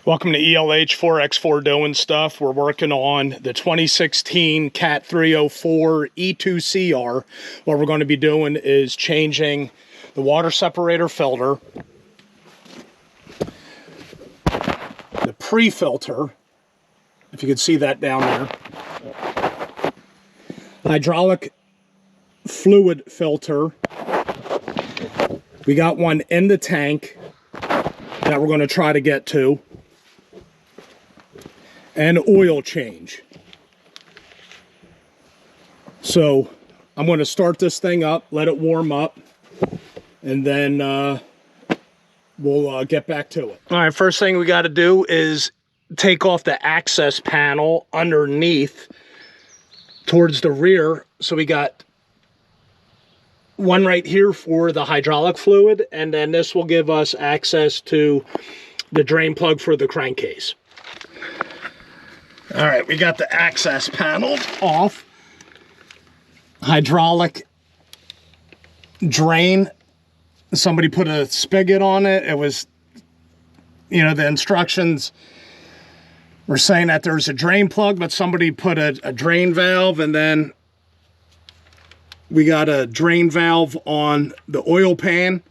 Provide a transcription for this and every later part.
Welcome to ELH 4x4 Doing Stuff. We're working on the 2016 Cat 304 E2CR. What we're going to be doing is changing the water separator filter, the pre-filter, if you can see that down there, hydraulic fluid filter. We got one in the tank that we're going to try to get to, and oil change. So I'm going to start this thing up, let it warm up, and then we'll get back to it. All right, first thing we got to do is take off the access panel underneath towards the rear. So we got one right here for the hydraulic fluid, and then this will give us access to the drain plug for the crankcase. All right, we got the access panel off. Hydraulic drain. Somebody put a spigot on it. It was, you know, the instructions were saying that there's a drain plug, but somebody put a drain valve, and then we got a drain valve on the oil pan,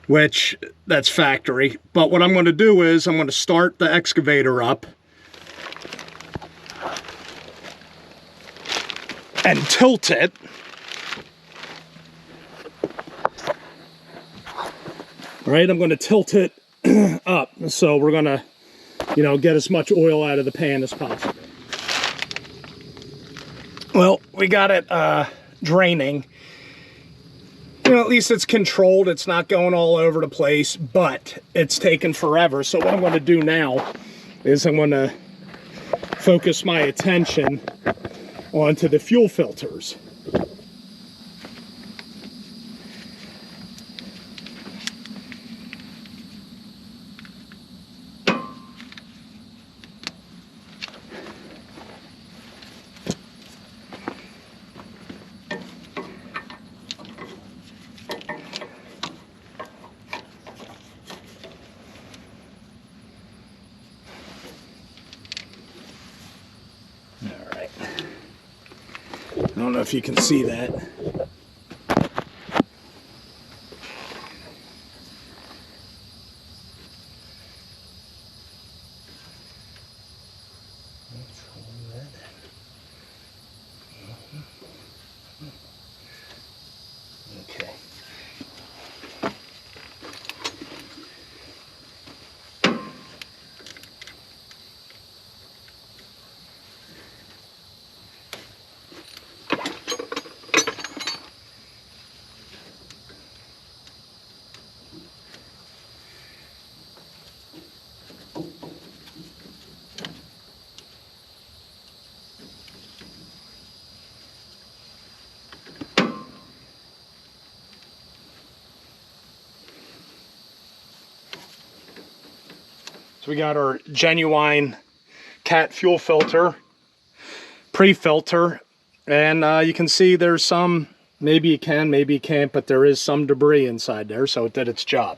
which that's factory. But what I'm going to do is I'm going to start the excavator up and tilt it. Right, I'm going to tilt it up, so we're going to, you know, get as much oil out of the pan as possible. Well, we got it draining. You know, at least it's controlled. It's not going all over the place, but it's taken forever. So what I'm going to do now is I'm going to focus my attention onto the fuel filters. I don't know if you can see that. Okay. So we got our genuine Cat fuel filter, pre-filter, and you can see there's some, maybe you can, maybe you can't, but there is some debris inside there, so it did its job.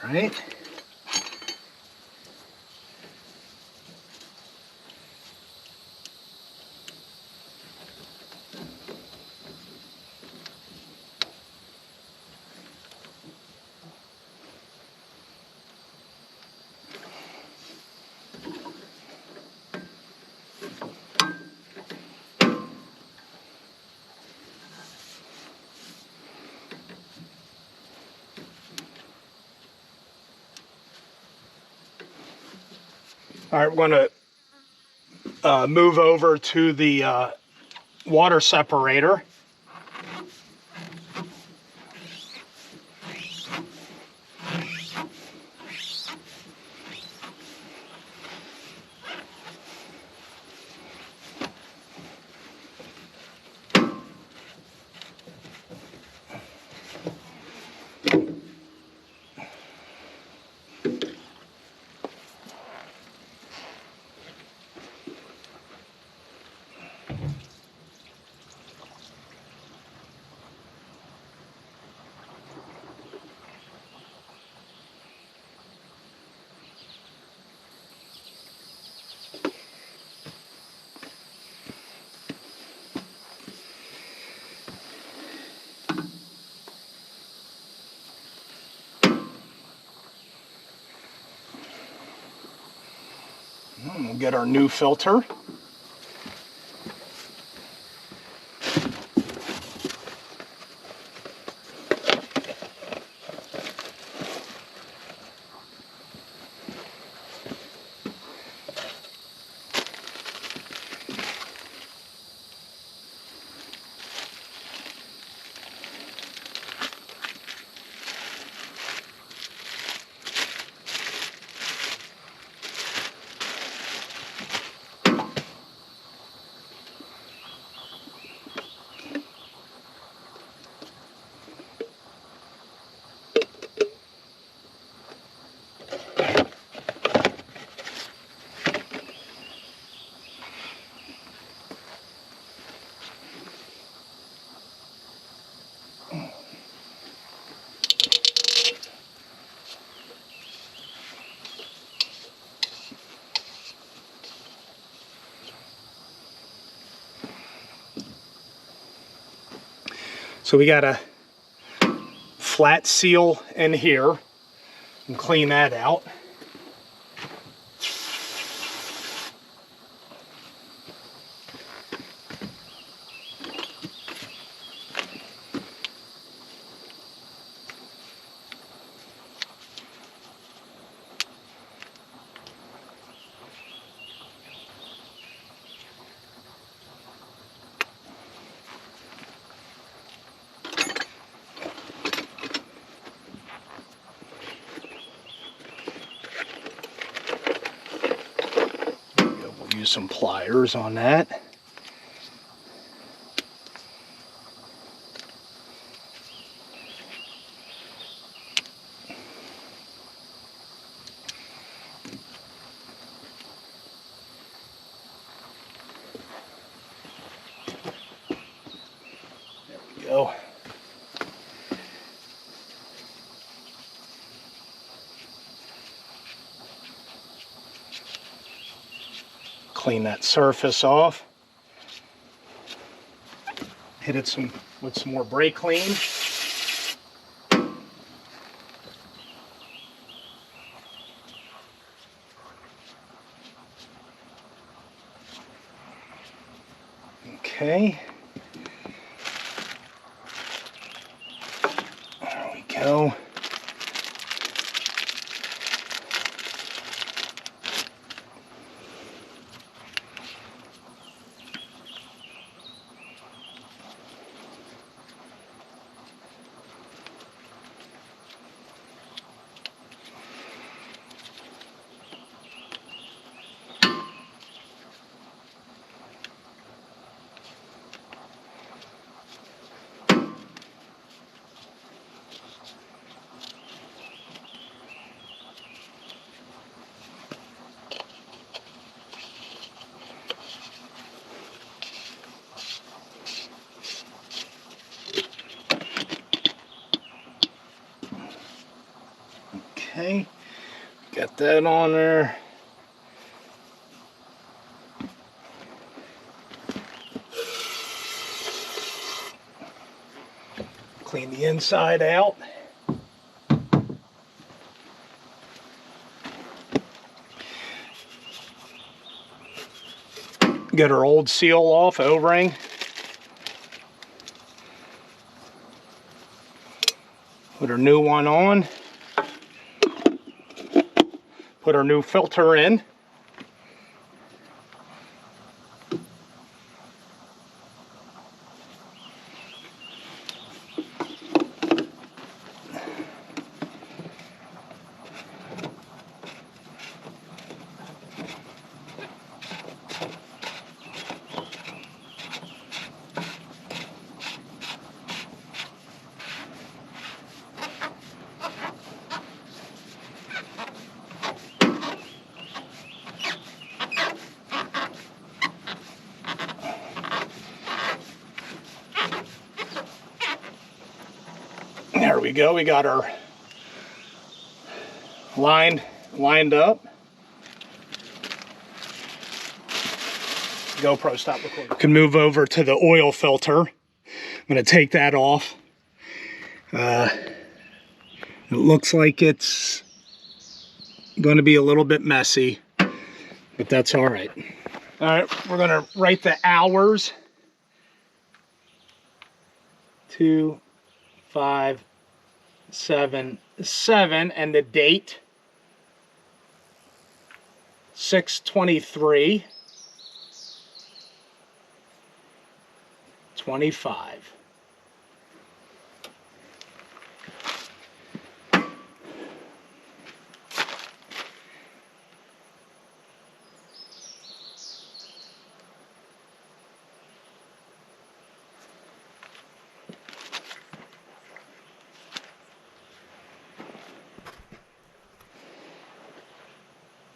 All right. All right, we're going to move over to the water separator. We'll get our new filter. So we got a flat seal in here and clean that out. Use some pliers on that. There we go. Clean that surface off. Hit it with some more brake clean. Okay. There we go. Okay, got that on there. Clean the inside out. Get our old seal off, O-ring. Put our new one on. Put our new filter in. There we go, we got our lined up. GoPro, stop recording. Can move over to the oil filter. I'm gonna take that off. It looks like it's gonna be a little bit messy, but that's all right. All right, we're gonna write the hours. 2577 and the date 6/23/25.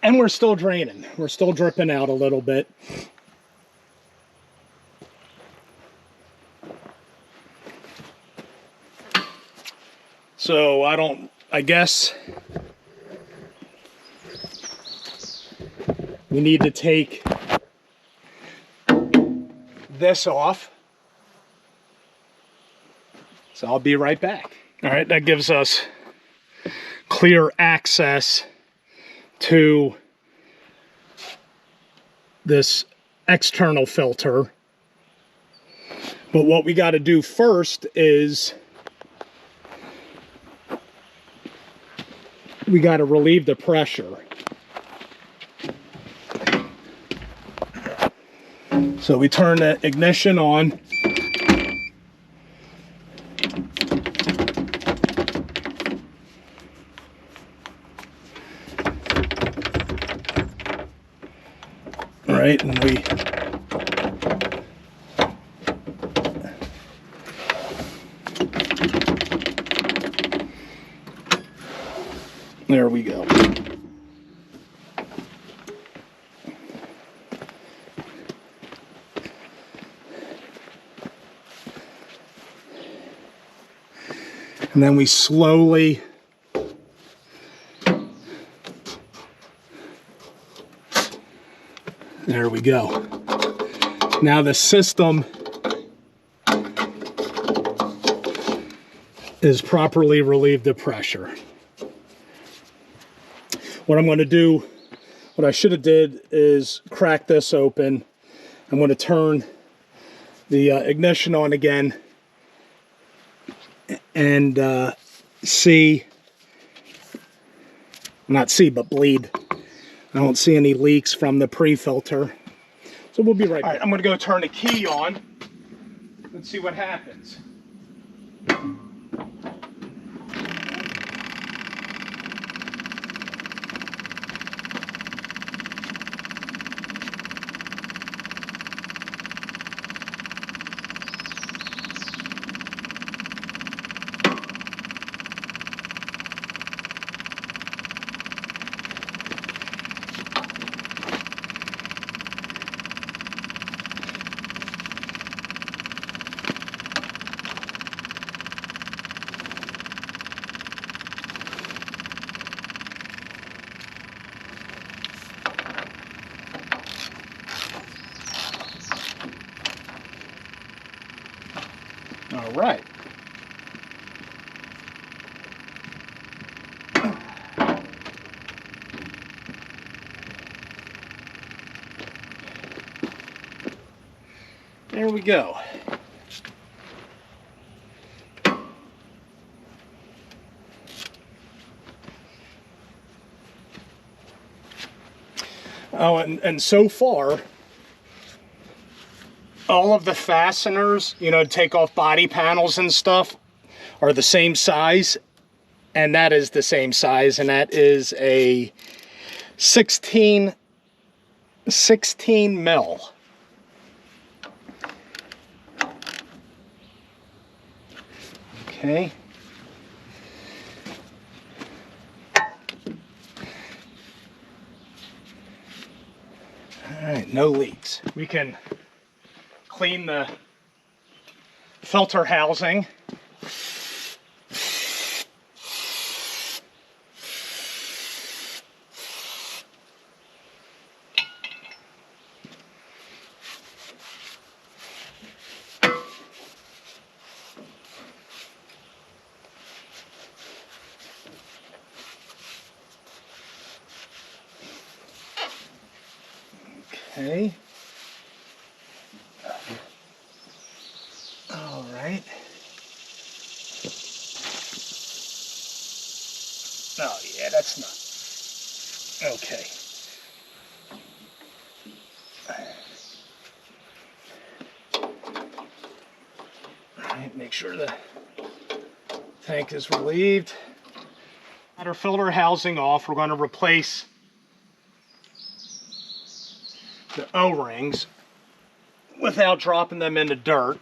And we're still draining. We're still dripping out a little bit. So I guess we need to take this off. So I'll be right back. All right, that gives us clear access to this external filter. But what we got to do first is we got to relieve the pressure. So we turn the ignition on. All right, and there we go. And then we slowly there we go. Now the system is properly relieved of pressure. What I'm going to do, what I should have did is crack this open. I'm going to turn the ignition on again and bleed. I don't see any leaks from the pre-filter. So we'll be right back. All right, I'm going to go turn the key on. Let's see what happens. All right. There we go. Oh, and so far, all of the fasteners, you know, take off body panels and stuff, are the same size, and that is the same size, and that is a 16 mil. Okay. All right, no leaks. We can clean the filter housing. Okay. All right. Oh, yeah, that's not. Okay. All right, make sure the tank is relieved. Got our filter housing off. We're going to replace the O-rings without dropping them in the dirt.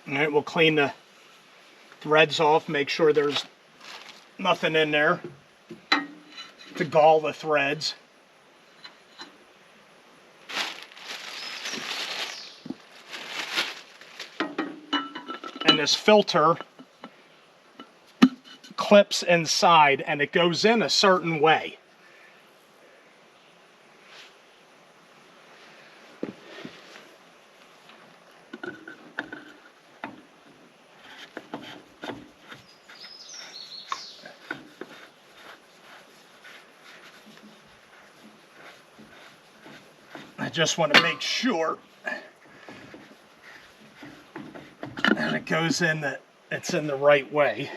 All right, we'll clean the threads off, make sure there's nothing in there to gall the threads. And this filter clips inside and it goes in a certain way. I just want to make sure that it goes in, that it's in the right way.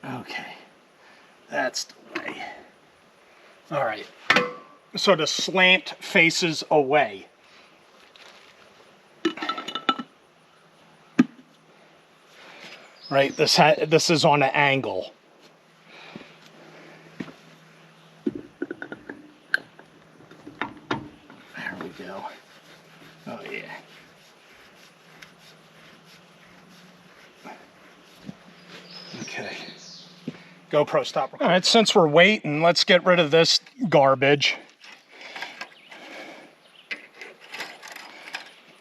Okay, that's the way. All right, so the slant faces away. Right, this is on an angle. There we go. Oh yeah. Okay. GoPro, stop recording. All right, since we're waiting, let's get rid of this garbage.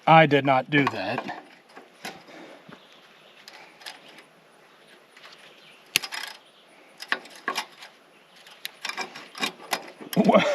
I did not do that. What?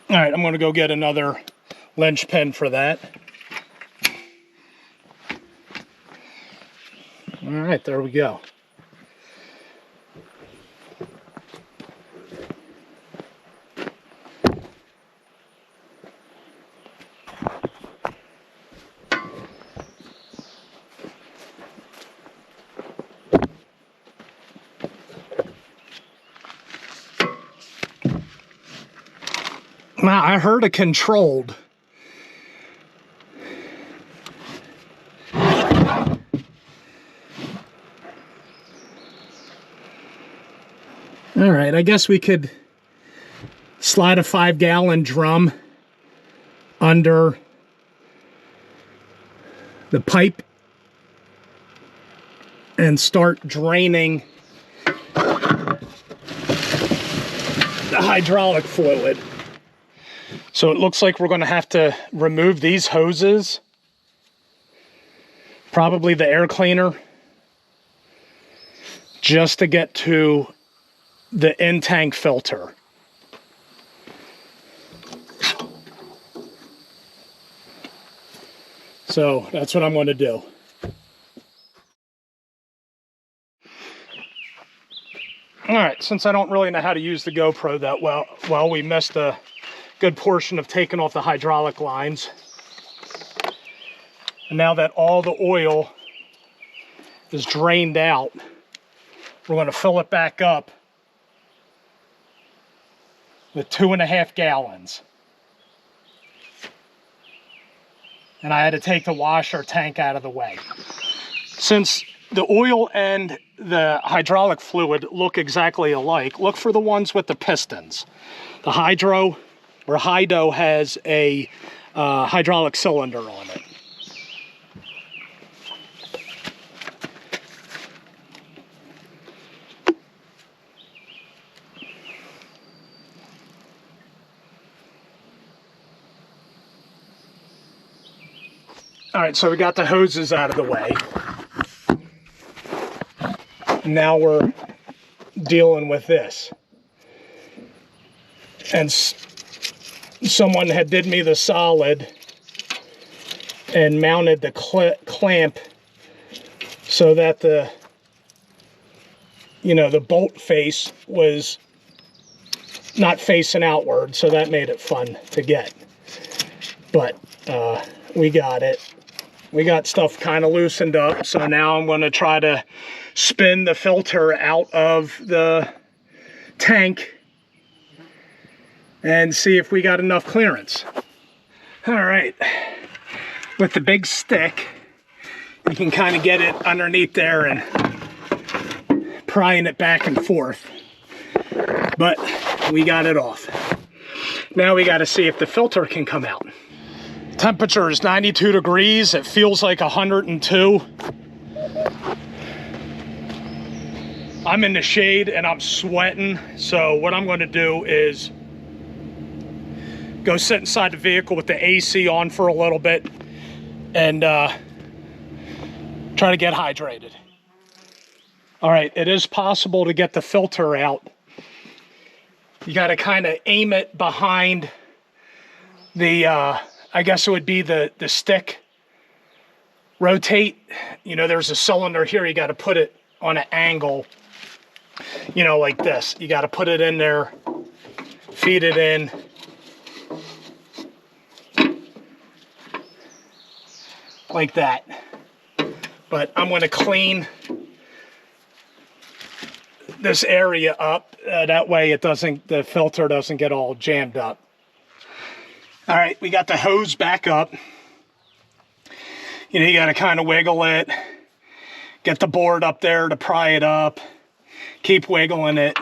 All right, I'm going to go get another linchpin for that. All right, there we go. Now, I heard a controlled. All right, I guess we could slide a 5-gallon drum under the pipe and start draining the hydraulic fluid. So it looks like we're going to have to remove these hoses, probably the air cleaner, just to get to the in-tank filter. So that's what I'm going to do. All right, since I don't really know how to use the GoPro that well, we missed a good portion of taking off the hydraulic lines. And now that all the oil is drained out, we're going to fill it back up with 2.5 gallons. And I had to take the washer tank out of the way. Since the oil and the hydraulic fluid look exactly alike, look for the ones with the pistons. The Hydro has a hydraulic cylinder on it. All right, so we got the hoses out of the way. Now we're dealing with this. And someone had did me the solid and mounted the clamp so that the bolt face was not facing outward, so that made it fun to get. But we got it. We got stuff kind of loosened up, so now I'm going to try to spin the filter out of the tank and see if we got enough clearance. All right, with the big stick, you can kind of get it underneath there and prying it back and forth. But we got it off. Now we got to see if the filter can come out. Temperature is 92 degrees. It feels like 102. I'm in the shade and I'm sweating. So what I'm going to do is go sit inside the vehicle with the AC on for a little bit and try to get hydrated. All right, it is possible to get the filter out. You got to kind of aim it behind the, I guess it would be the stick. Rotate. There's a cylinder here. You got to put it on an angle, like this. You got to put it in there, feed it in. Like that. But I'm going to clean this area up. That way the filter doesn't get all jammed up. All right, we got the hose back up. You got to kind of wiggle it. Get the board up there to pry it up. Keep wiggling it.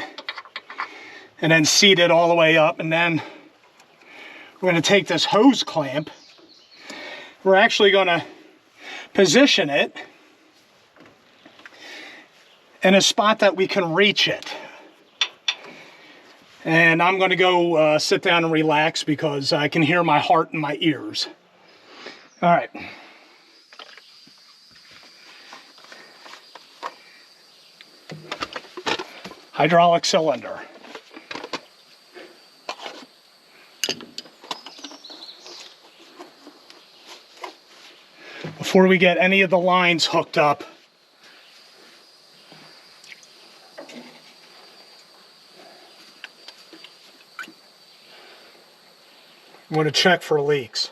And then seat it all the way up. And then we're going to take this hose clamp. We're actually going to position it in a spot that we can reach it. And I'm going to go sit down and relax because I can hear my heart in my ears. All right. Hydraulic cylinder. Before we get any of the lines hooked up, I'm going to check for leaks.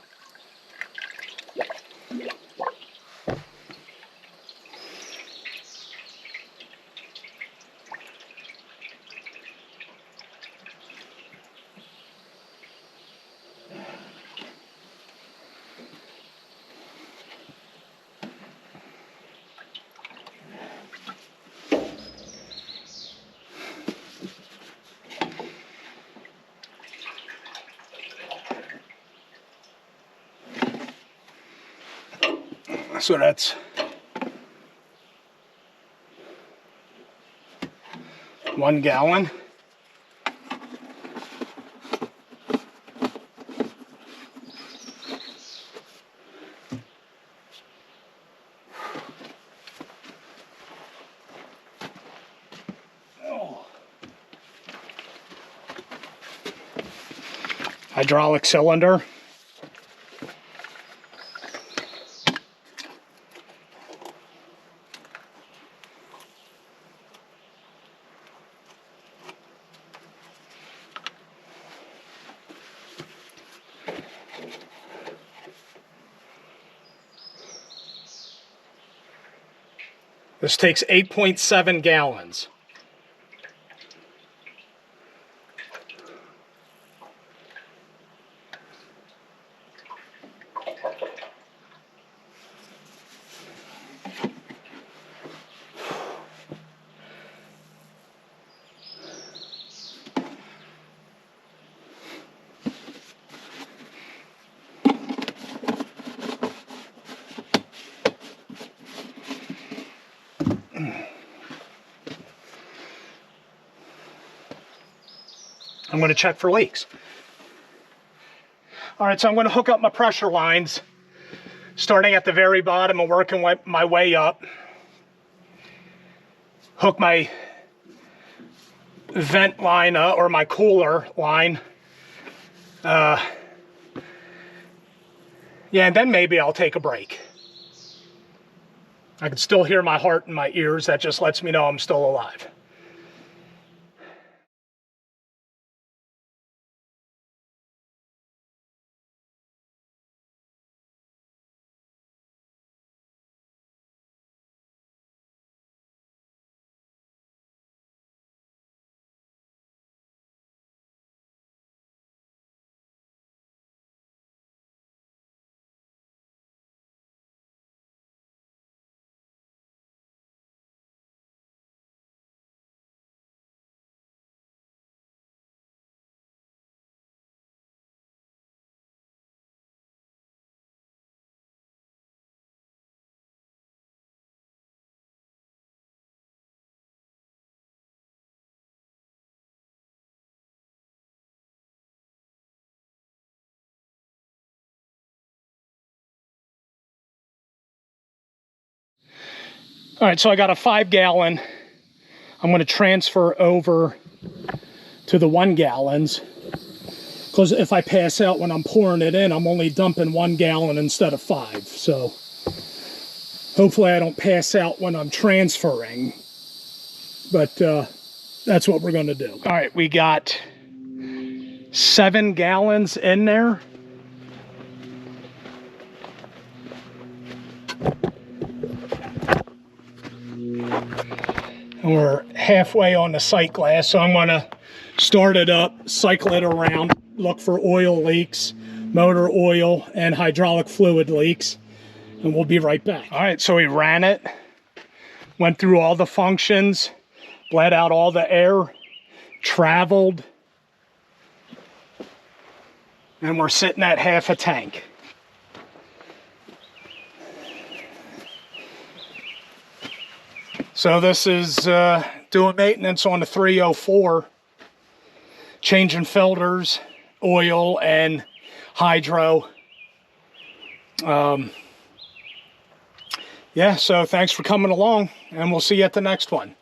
So that's 1 gallon. Hydraulic cylinder. This takes 8.7 gallons. I'm going to check for leaks. All right, so I'm going to hook up my pressure lines, starting at the very bottom and working my way up. Hook my vent line up, or my cooler line. Yeah, and then maybe I'll take a break. I can still hear my heart in my ears. That just lets me know I'm still alive. All right, so I got a 5 gallon. I'm going to transfer over to the 1 gallons, because if I pass out when I'm pouring it in, I'm only dumping 1 gallon instead of 5. So hopefully I don't pass out when I'm transferring, but that's what we're going to do. All right, we got 7 gallons in there. And we're halfway on the sight glass, so I'm going to start it up, cycle it around, look for oil leaks, motor oil, and hydraulic fluid leaks, and we'll be right back. All right, so we ran it, went through all the functions, bled out all the air, traveled, and we're sitting at half a tank. So this is doing maintenance on the 304, changing filters, oil, and hydro. Yeah, so thanks for coming along, and we'll see you at the next one.